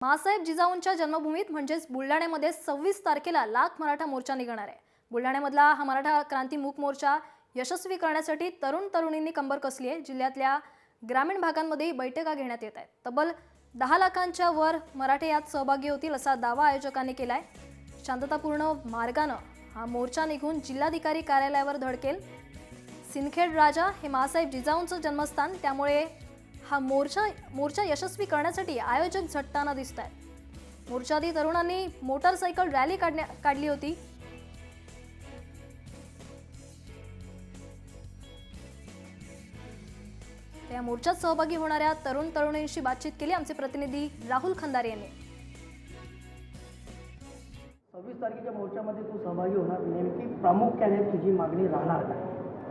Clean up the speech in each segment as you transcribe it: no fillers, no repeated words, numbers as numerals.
माँसाहेब जिजाऊंच्या जन्मभूमीत म्हणजेच बुलढाण्यामध्ये 26 तारखेला लाख मराठा मोर्चा निघणार आहे। बुलढाण्यामधला हा मराठा क्रांती मूक मोर्चा यशस्वी करण्यासाठी तरुणींनी कंबर कसली आहे। जिल्ह्यातल्या ग्रामीण भागांमध्ये बैठका घेण्यात येत आहेत। तब्बल 10 लाखांच्या वर मराठे यात सहभागी होतील असा दावा आयोजकांनी केलाय। शांततापूर्ण मार्गाने हा मोर्चा निघून जिल्हाधिकारी कार्यालयावर धडकेल। सिंदखेड राजा हे माँसाहेब जिजाऊंचं जन्मस्थान, त्यामुळे हा मोर्चा यशस्वी करण्यासाठी आयोजक झटताना दिसत आहेत। मोर्चाआधी तरुणांनी मोटारसायकल रॅली काढली होती। या मोर्चात सहभागी होणाऱ्या तरुणींशी बातचीत केली आमचे प्रतिनिधी राहुल खंदारे यांनी। 26 तारखेच्या मोर्चामध्ये तू सहभागी होणार, नेमकी प्रामुख्याने तुझी मागणी राहणार का?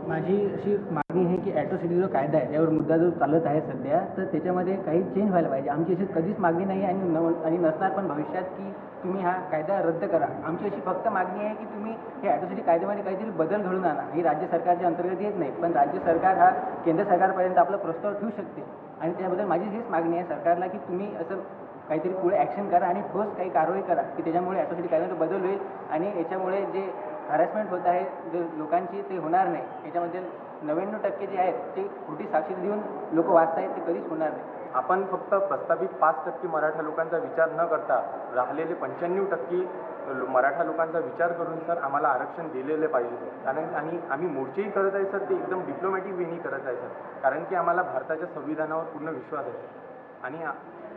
माझी अशी मागणी आहे की ॲट्रॉसिटी जो कायदा आहे त्यावर मुद्दा जो चालत आहे सध्या, तर त्याच्यामध्ये काही चेंज व्हायला पाहिजे। आमची अशी कधीच मागणी नाही आणि नसणार पण भविष्यात की तुम्ही हा कायदा रद्द करा। आमची अशी फक्त मागणी आहे की तुम्ही हे ॲट्रॉसिटी कायद्यामध्ये काहीतरी बदल घडून आणा। ही राज्य सरकारच्या अंतर्गत येत नाही, पण राज्य सरकार हा केंद्र सरकारपर्यंत आपला प्रस्ताव ठेवू शकते आणि त्याबद्दल माझी हीच मागणी आहे सरकारला की तुम्ही असं काहीतरी पुढे ॲक्शन करा आणि ठोस काही कारवाई करा की त्याच्यामुळे ॲट्रॉसिटी कायद्यामध्ये बदल होईल आणि याच्यामुळे जे हॅरेसमेंट होत आहे जे लोकांची ते होणार नाही। याच्यामध्ये 99% जे आहेत ते खोटी साक्षी देऊन लोक वाचत आहेत, ते कधीच होणार नाही। आपण फक्त प्रस्तावित 5% मराठा लोकांचा विचार न करता राहिलेले 95% मराठा लोकांचा विचार करून सर आम्हाला आरक्षण दिलेले पाहिजे सर। आणि आम्ही मोर्चेही करत आहे सर, ते एकदम डिप्लोमॅटिक वेनी करत आहे सर, कारण की आम्हाला भारताच्या संविधानावर पूर्ण विश्वास आहे सर। आणि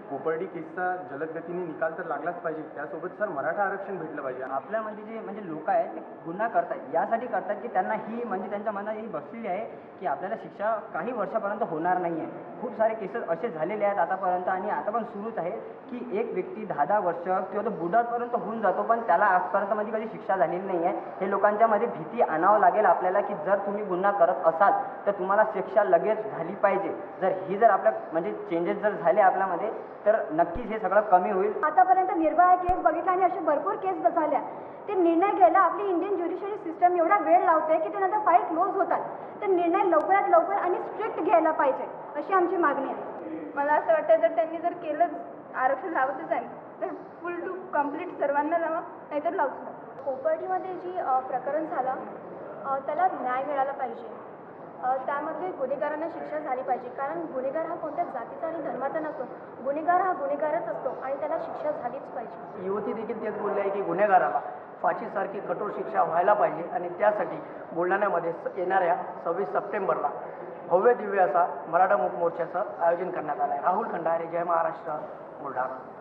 कोपर्डी केसचा जलद गतीने निकाल तर लागलाच पाहिजे, त्यासोबत सर मराठा आरक्षण भेटलं पाहिजे। आपल्यामध्ये जे लोक आहेत ते गुन्हा करतात यासाठी करतात की त्यांना ही त्यांच्या मनात ही बसलेली आहे की आपल्याला शिक्षा काही वर्षापर्यंत होणार नाही आहे। खूप सारे केसेस असे झालेले आहेत आतापर्यंत आणि आता पण सुरूच आहे की एक व्यक्ती 10 वर्ष किंवा तो बुडापर्यंत होऊन जातो, पण त्याला आजपर्यंत मध्ये कधी शिक्षा झालेली नाही आहे। हे लोकांच्यामध्ये भीती आणावं लागेल आपल्याला की जर तुम्ही गुन्हा करत असाल तर तुम्हाला शिक्षा लगेच झाली पाहिजे। जर आपल्या चेंजेस जर झाले आपल्यामध्ये तर नक्कीच हे सगळं कमी होईल। आतापर्यंत निर्भया केस बघितला आणि असे भरपूर केस झाल्या, ते निर्णय घ्यायला आपली इंडियन ज्युडिशियरी सिस्टम एवढा वेळ लावते की ते नंतर फाईल क्लोज होतात। तर निर्णय लवकरात लवकर आणि स्ट्रिक्ट घ्यायला पाहिजे अशी आमची मागणी आहे। मला असं वाटतं जर त्यांनी जर केलं आरक्षण लावतच आहे तर फुल टू कम्प्लीट सर्वांना लावा, नाहीतर लावूच नका। कोपर्डीमध्ये जी प्रकरण झालं त्याला न्याय मिळाला पाहिजे। त्यामध्ये गुन्हेगारांना शिक्षा झाली पाहिजे, कारण गुन्हेगार हा कोणत्या जातीचा आणि धर्माचा नसतो। गुन्हेगार हा गुन्हेगारच असतो आणि त्याला शिक्षा झालीच पाहिजे। युवती देखील तेच बोलले आहे की गुन्हेगाराला फाशीसारखी कठोर शिक्षा व्हायला पाहिजे आणि त्यासाठी बुलढाण्यामध्ये येणाऱ्या 26 सप्टेंबरला भव्य दिव्य असा मराठा मूक मोर्चाचं आयोजन करण्यात आलं आहे। राहुल खंडारे, जय महाराष्ट्र, बुलढाणा।